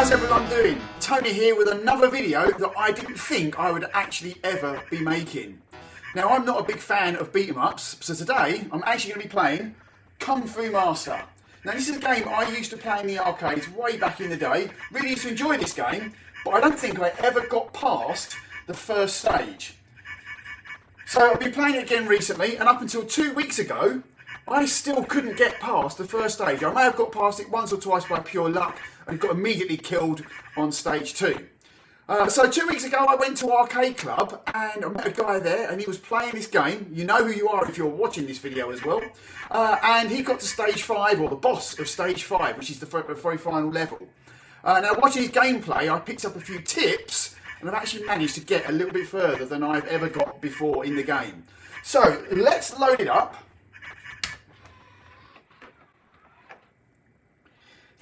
How's everyone doing? Tony here with another video that I didn't think I would actually ever be making. Now, I'm not a big fan of beat 'em ups, so today I'm actually going to be playing Kung Fu Master. Now, this is a game I used to play in the arcades way back in the day. Really used to enjoy this game, but I don't think I ever got past the first stage. So I've been playing it again recently, and up until 2 weeks ago, I still couldn't get past the first stage. I may have got past it once or twice by pure luck and got immediately killed on stage 2. So 2 weeks ago I went to Arcade Club and I met a guy there and he was playing this game. You know who you are if you're watching this video as well. And he got to stage 5, or the boss of stage 5, which is the very final level. Now, watching his gameplay, I picked up a few tips and I've actually managed to get a little bit further than I've ever got before in the game. So let's load it up.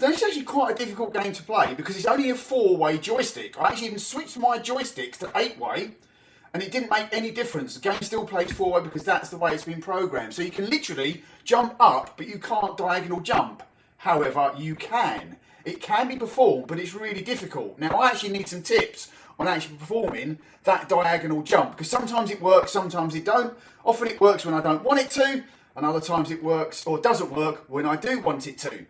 Now, it's actually quite a difficult game to play because it's only a 4-way joystick. I actually even switched my joysticks to 8-way and it didn't make any difference. The game still plays 4-way because that's the way it's been programmed. So you can literally jump up, but you can't diagonal jump. However, you can. It can be performed, but it's really difficult. Now, I actually need some tips on actually performing that diagonal jump because sometimes it works, sometimes it don't. Often it works when I don't want it to, and other times it works or doesn't work when I do want it to.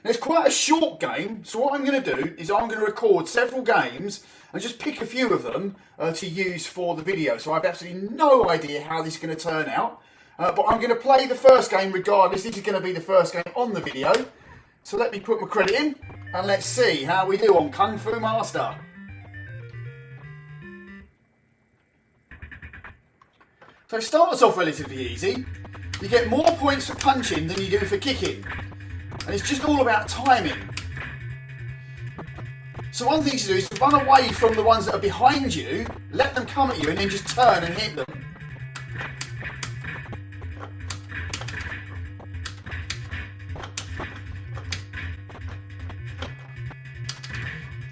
Now, it's quite a short game, so what I'm going to do is I'm going to record several games and just pick a few of them to use for the video. So I have absolutely no idea how this is going to turn out, but I'm going to play the first game regardless. This is going to be the first game on the video. So let me put my credit in and let's see how we do on Kung Fu Master. So it starts off relatively easy. You get more points for punching than you do for kicking. And it's just all about timing. So one thing to do is to run away from the ones that are behind you, let them come at you and then just turn and hit them.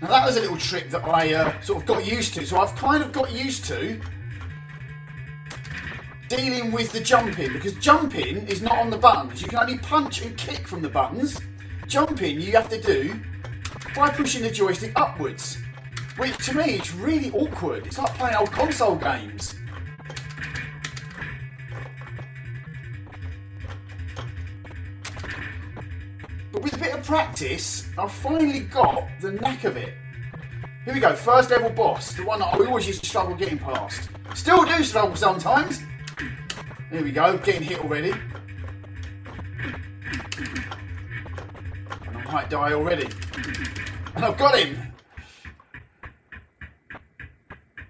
Now that was a little trick that I sort of got used to. So I've kind of got used to dealing with the jumping, because jumping is not on the buttons. You can only punch and kick from the buttons. Jumping you have to do by pushing the joystick upwards, which to me is really awkward. It's like playing old console games. But with a bit of practice, I've finally got the knack of it. Here we go, first level boss, the one that I always used to struggle getting past. Still do struggle sometimes. There we go, getting hit already. And I might die already. And I've got him!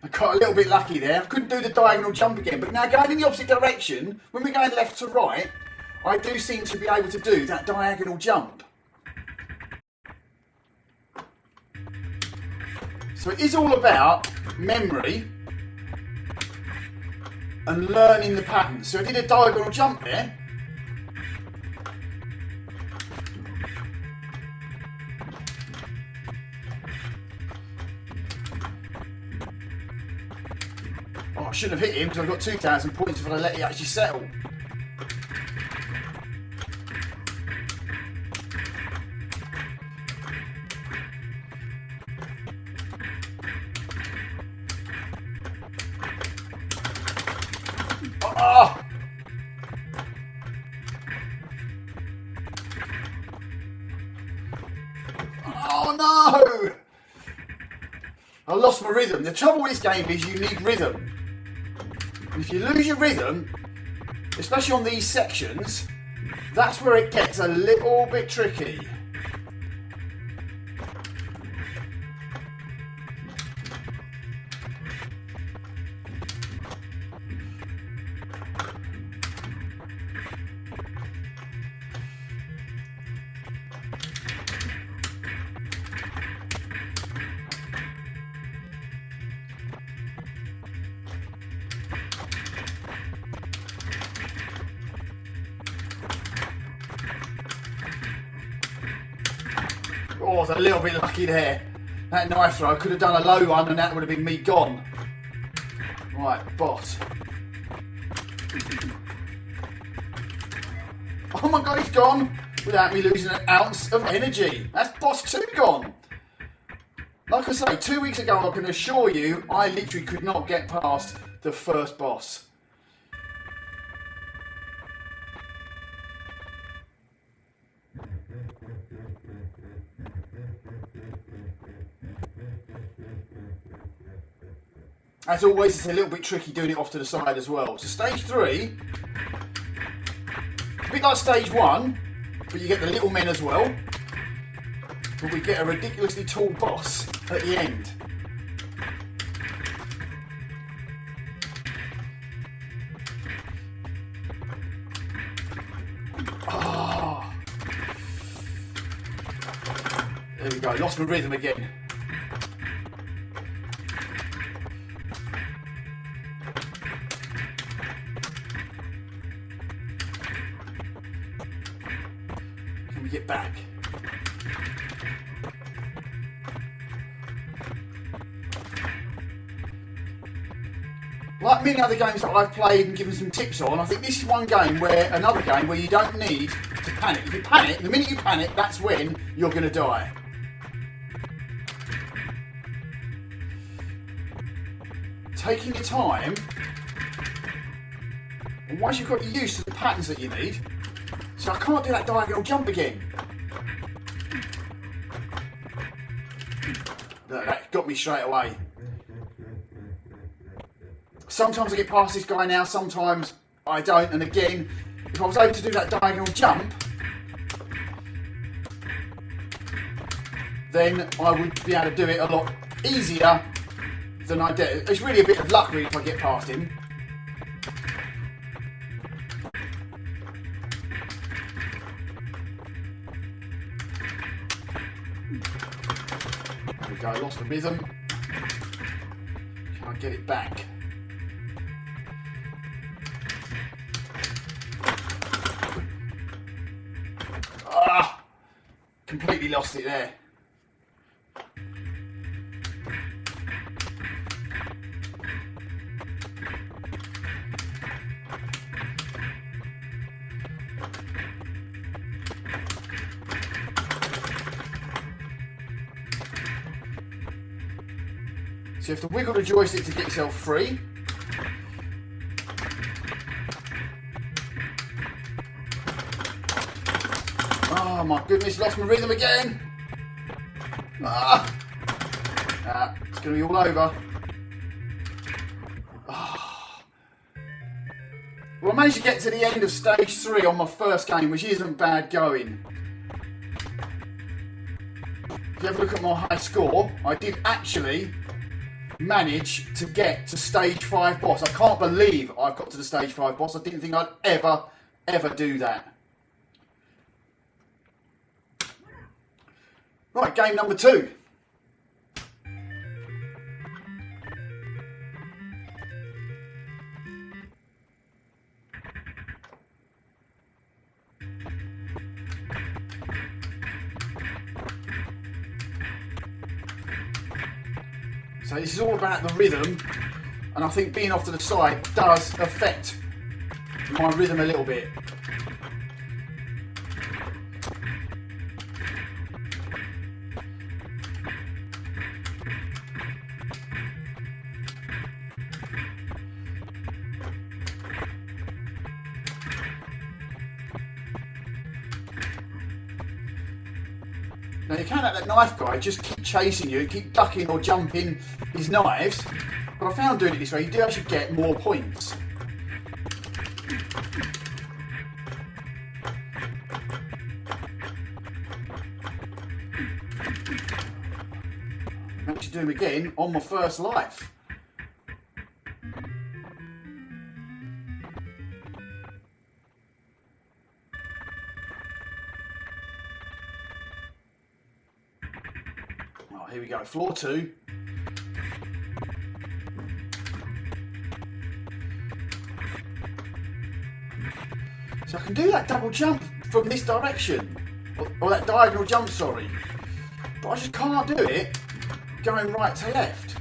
I got a little bit lucky there. I couldn't do the diagonal jump again, but now going in the opposite direction, when we're going left to right, I do seem to be able to do that diagonal jump. So it is all about memory and learning the patterns. So I did a diagonal jump there. Oh, I shouldn't have hit him because I've got 2,000 points if I let it actually settle. Oh! Oh no! I lost my rhythm. The trouble with this game is you need rhythm. And if you lose your rhythm, especially on these sections, that's where it gets a little bit tricky. Oh, I was a little bit lucky there. That knife throw, I could have done a low one and that would have been me gone. Right, boss. Oh my god, he's gone without me losing an ounce of energy. That's boss 2 gone. Like I say, 2 weeks ago, I can assure you, I literally could not get past the first boss. As always, it's a little bit tricky doing it off to the side as well. So stage 3, a bit like stage 1, but you get the little men as well. But we get a ridiculously tall boss at the end. Oh. There we go, lost my rhythm again. Can we get back? Like many other games that I've played and given some tips on, I think this is another game where you don't need to panic. If you panic, the minute you panic, that's when you're going to die. Taking your time, and once you've got used to the patterns that you need, so I can't do that diagonal jump again. That got me straight away. Sometimes I get past this guy now, sometimes I don't, and again, if I was able to do that diagonal jump, then I would be able to do it a lot easier than I did. It's really a bit of luck really if I get past him. There we go, lost the rhythm. Can I get it back? Completely lost it there. So you have to wiggle the joystick to get yourself free. Oh my goodness, lost my rhythm again. It's going to be all over. Well, I managed to get to the end of stage 3 on my first game, which isn't bad going. If you have a look at my high score, I did actually manage to get to stage 5 boss. I can't believe I've got to the stage 5 boss. I didn't think I'd ever do that. Right, game number 2. So this is all about the rhythm, and I think being off to the side does affect my rhythm a little bit. Now you can't let that knife guy just keep chasing you, keep ducking or jumping his knives, but I found doing it this way you do actually get more points. I'm actually doing them again on my first life. Here we go, floor 2. So I can do that double jump from this direction, or that diagonal jump, sorry, but I just can't do it going right to left.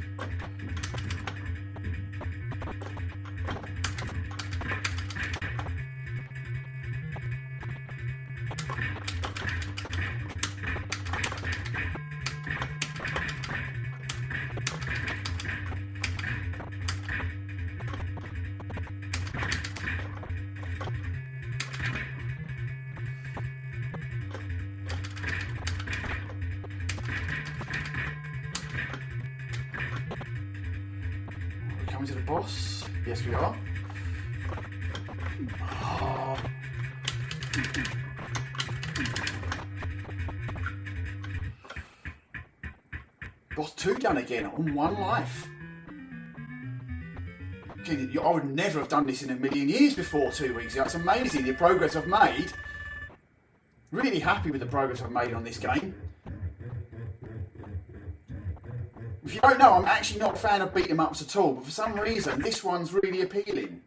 boss? Yes, we are. Oh. Boss 2 done again on 1 life. Again, I would never have done this in a million years before 2 weeks ago. It's amazing the progress I've made. Really happy with the progress I've made on this game. If you don't know, I'm actually not a fan of beat 'em ups at all, but for some reason this one's really appealing.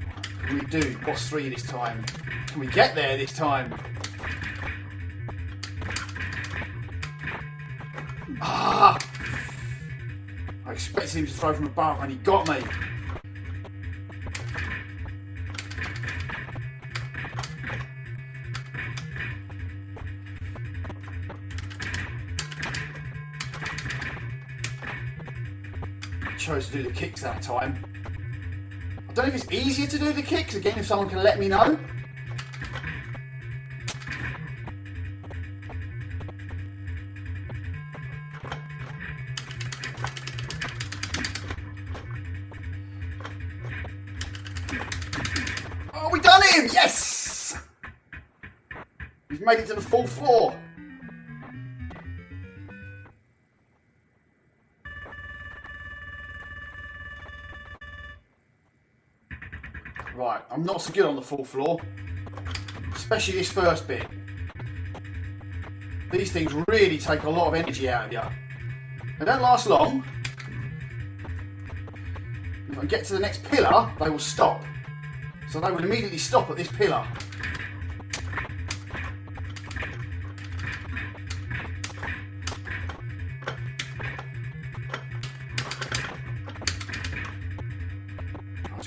What can we do? Boss 3 this time. Can we get there this time? Ah! I expected him to throw from above and he got me. Chose to do the kicks that time. I don't know if it's easier to do the kicks, again, if someone can let me know. Oh, we done him! Yes! We've made it to the full floor. Right, I'm not so good on the full floor, especially this first bit. These things really take a lot of energy out of you. They don't last long. If I get to the next pillar, they will stop. So they will immediately stop at this pillar.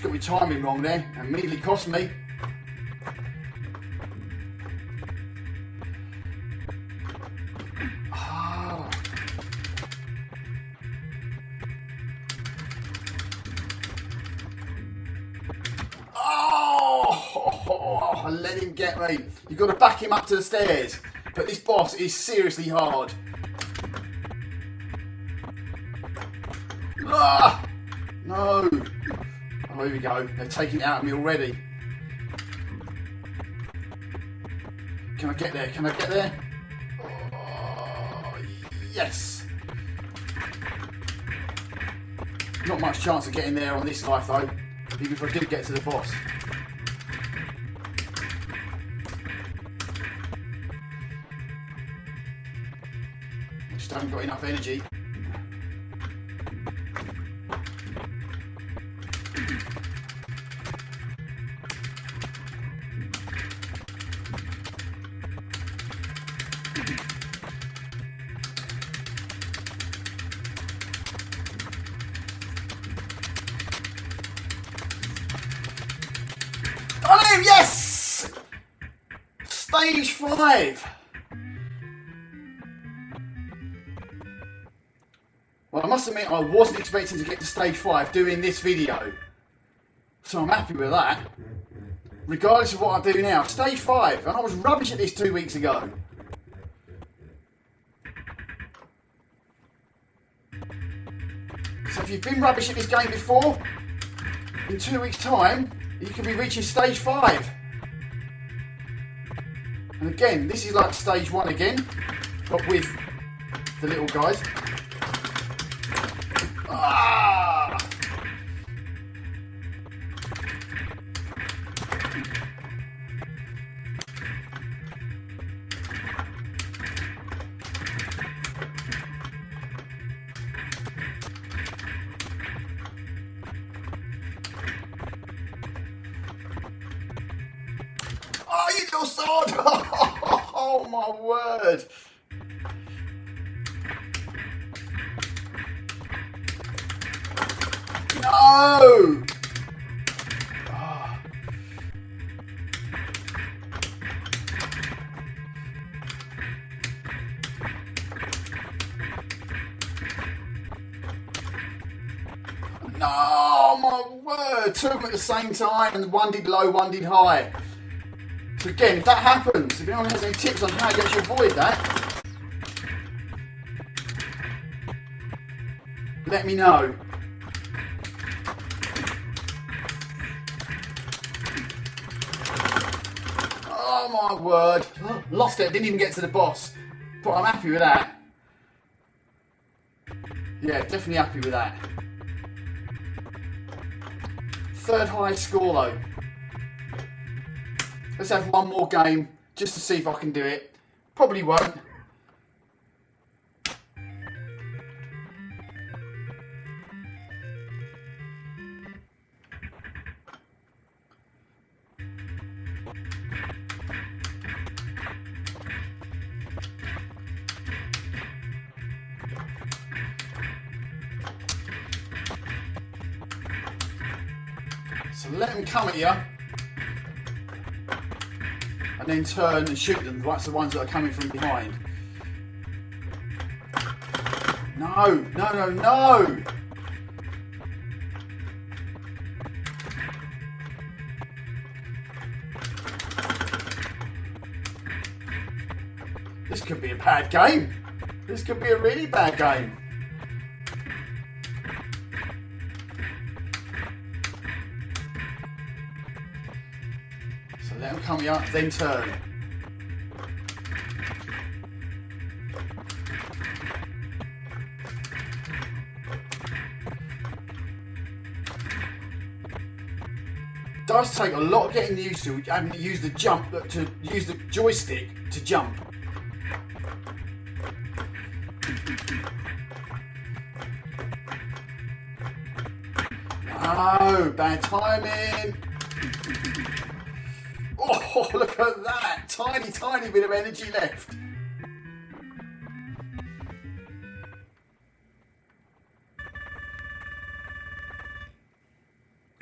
Got my timing wrong there and immediately cost me. Oh. Oh, I let him get me. You've got to back him up to the stairs, but this boss is seriously hard. Ah, no. Oh, here we go. They're taking it out of me already. Can I get there? Can I get there? Oh, yes. Not much chance of getting there on this life though, even if I did get to the boss. I just haven't got enough energy. Yes! Stage 5. Well, I must admit I wasn't expecting to get to stage 5 doing this video. So I'm happy with that. Regardless of what I do now. Stage 5. And I was rubbish at this 2 weeks ago. So if you've been rubbish at this game before, in 2 weeks' time, you could be reaching stage 5. And again, this is like stage 1 again, but with the little guys. Ah! Oh, you little sword! Oh my word! No! Oh. No, my word! 2 of them at the same time, and one did low, one did high. So again, if that happens, if anyone has any tips on how to actually avoid that, let me know. Oh my word. Lost it, didn't even get to the boss. But I'm happy with that. Yeah, definitely happy with that. Third highest score though. Let's have one more game just to see if I can do it. Probably won't. So let them come at you, and then turn and shoot them. That's the ones that are coming from behind. No, no, no, no! This could be a bad game. This could be a really bad game. So let them come up, then turn. It does take a lot of getting used to having to use the joystick to jump. No, bad timing. Oh, look at that. Tiny, tiny bit of energy left.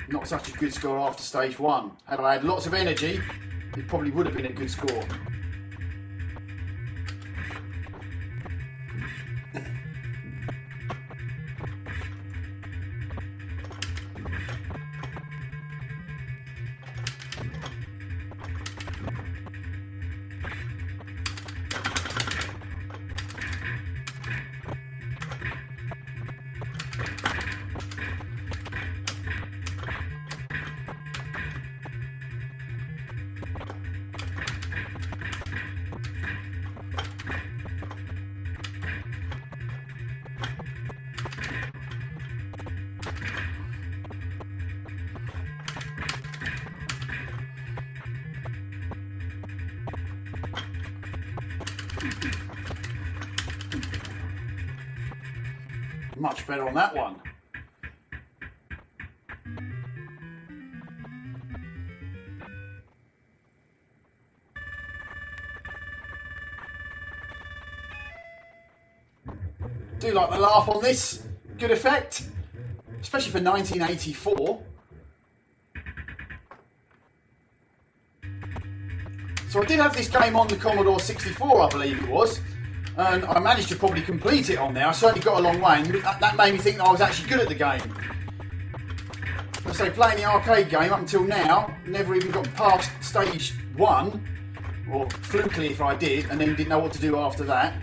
Not such a good score after stage one. Had I had lots of energy, it probably would have been a good score. Much better on that one. Do like the laugh on this. Good effect. Especially for 1984. So I did have this game on the Commodore 64, I believe it was. And I managed to probably complete it on there. I certainly got a long way, and that made me think that I was actually good at the game. I say, playing the arcade game up until now, never even got past stage one, or flukily if I did, and then didn't know what to do after that.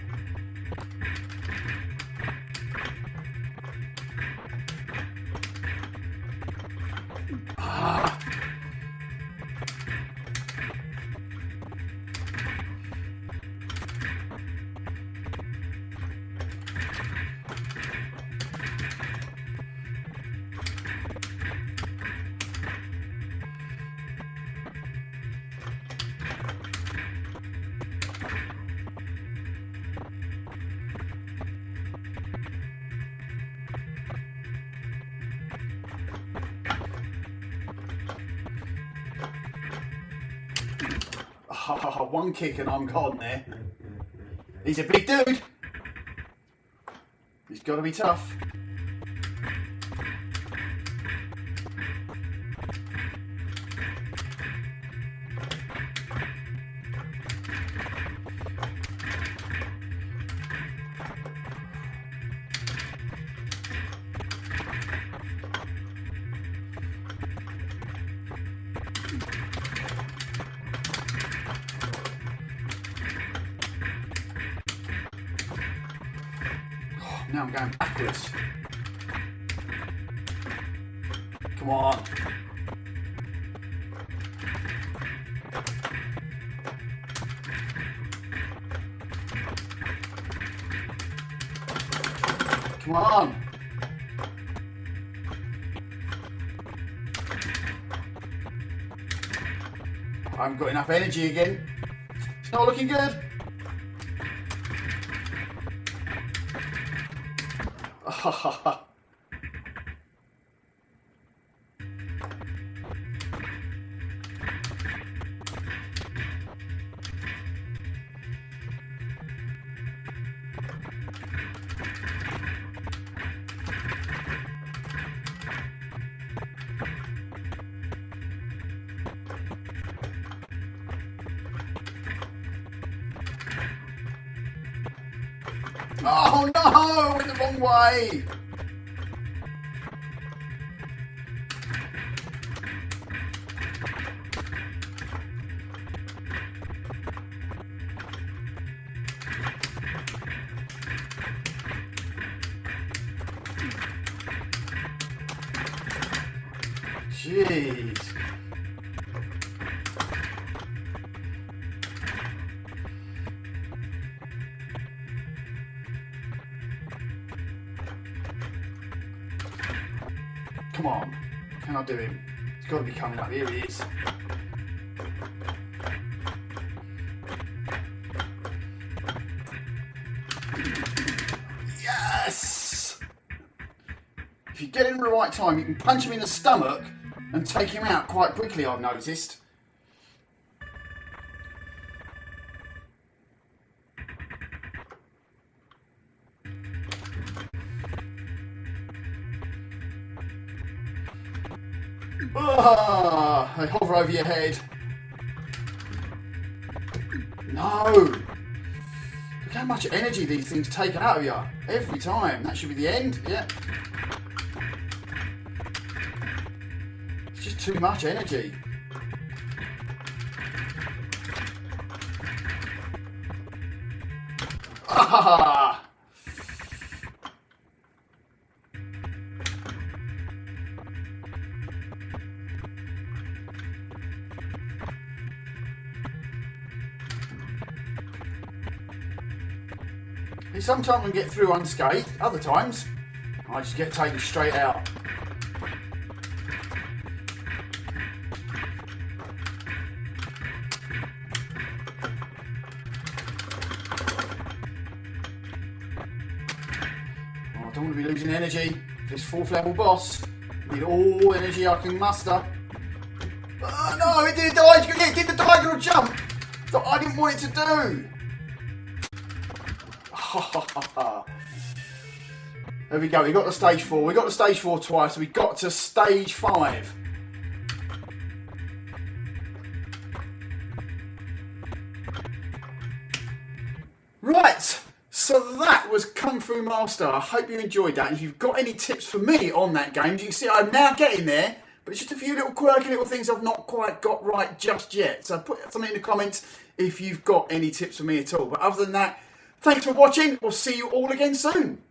Oh, one kick and I'm gone there. He's a big dude. He's got to be tough. Now I'm going backwards. Come on. Come on. I haven't got enough energy again. It's not looking good. Oh no, in the wrong way. Jeez. Come on, can I do him? He's got to be coming up. Here he is. Yes! If you get him at the right time, you can punch him in the stomach and take him out quite quickly, I've noticed. Ah, they hover over your head. No! Look how much energy these things take out of you. Every time. That should be the end. Yeah. It's just too much energy. Ah! Sometimes I can get through unscathed, other times I just get taken straight out. Oh, I don't want to be losing energy. This 4th level boss, I need all energy I can muster. Oh no, it did the diagonal jump that I didn't want it to do. There we go, we got to stage 4. We got to stage 4 twice, we got to stage 5. Right, so that was Kung Fu Master. I hope you enjoyed that. And if you've got any tips for me on that game, you can see I'm now getting there, but it's just a few little quirky little things I've not quite got right just yet. So put something in the comments if you've got any tips for me at all. But other than that, thanks for watching. We'll see you all again soon.